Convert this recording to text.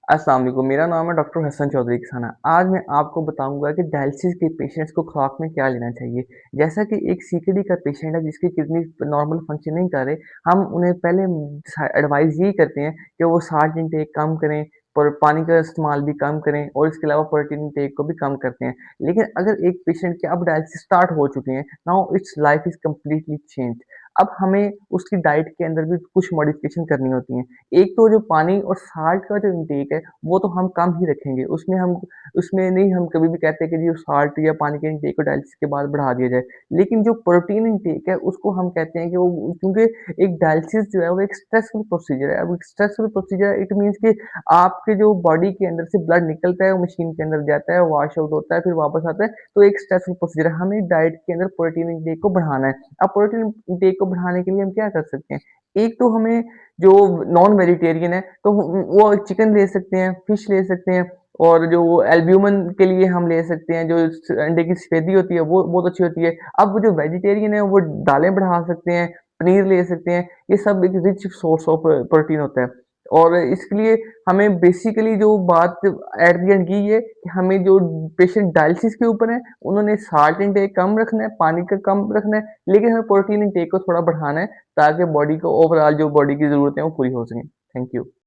अस्सलाम वालेकुम, मेरा नाम है डॉक्टर हसन चौधरी किसाना। आज मैं आपको बताऊँगा कि डायलिसिस के पेशेंट्स को खुराक में क्या लेना चाहिए। जैसा कि एक सीकेडी का पेशेंट है जिसकी किडनी नॉर्मल फंक्शन नहीं कर रहे, हम उन्हें पहले एडवाइस यही करते हैं कि वो साल्ट इंटेक कम करें और पानी का इस्तेमाल भी कम करें और इसके अलावा प्रोटीन इंटेक को भी कम करते हैं। लेकिन अगर एक पेशेंट के अब डायलिसिस स्टार्ट हो चुके हैं, now it's life is completely changed. अब हमें उसकी डाइट के अंदर भी कुछ मॉडिफ़िकेशन करनी होती हैं। एक तो जो पानी और साल्ट का जो इंटेक है, वो तो हम कम ही रखेंगे। उसमें नहीं हम कभी भी कहते कि जी साल्ट या पानी के इंटेक को डायलिसिस के बाद बढ़ा दिया जाए। लेकिन जो प्रोटीन इंटेक है, उसको हम कहते हैं कि वो क्योंकि एक डायलिसिस जो है, वो एक स्ट्रेसफुल प्रोसीजर है। अब स्ट्रेसफुल प्रोसीजर इट मीन्स कि आपके जो बॉडी के अंदर से ब्लड निकलता है, वो मशीन के अंदर जाता है, वॉश आउट होता है, फिर वापस आता है, तो एक स्ट्रेसफुल प्रोसीजर है। हमें डाइट के अंदर प्रोटीन इंटेक को बढ़ाना है। अब प्रोटीन इंटेक को बढ़ाने के लिए हम क्या कर सकते हैं? एक तो हमें जो नॉन वेजिटेरियन है, तो वो चिकन ले सकते हैं, फिश ले सकते हैं और जो एल्ब्यूमिन के लिए हम ले सकते हैं, जो अंडे की सफेदी होती है, वो बहुत अच्छी होती है। अब वो जो वेजिटेरियन है, वो दालें बढ़ा सकते हैं, पनीर ले सकते हैं, ये सब एक रिच सोर्स ऑफ प्रोटीन होता है। और इसके लिए हमें बेसिकली जो बात एट द एंड की है कि हमें जो पेशेंट डायलिसिस के ऊपर है, उन्होंने साल्ट इंटेक कम रखना है, पानी का कम रखना है, लेकिन हमें प्रोटीन इंटेक को थोड़ा बढ़ाना है ताकि बॉडी को ओवरऑल जो बॉडी की ज़रूरतें हैं वो पूरी हो सकें। Thank you.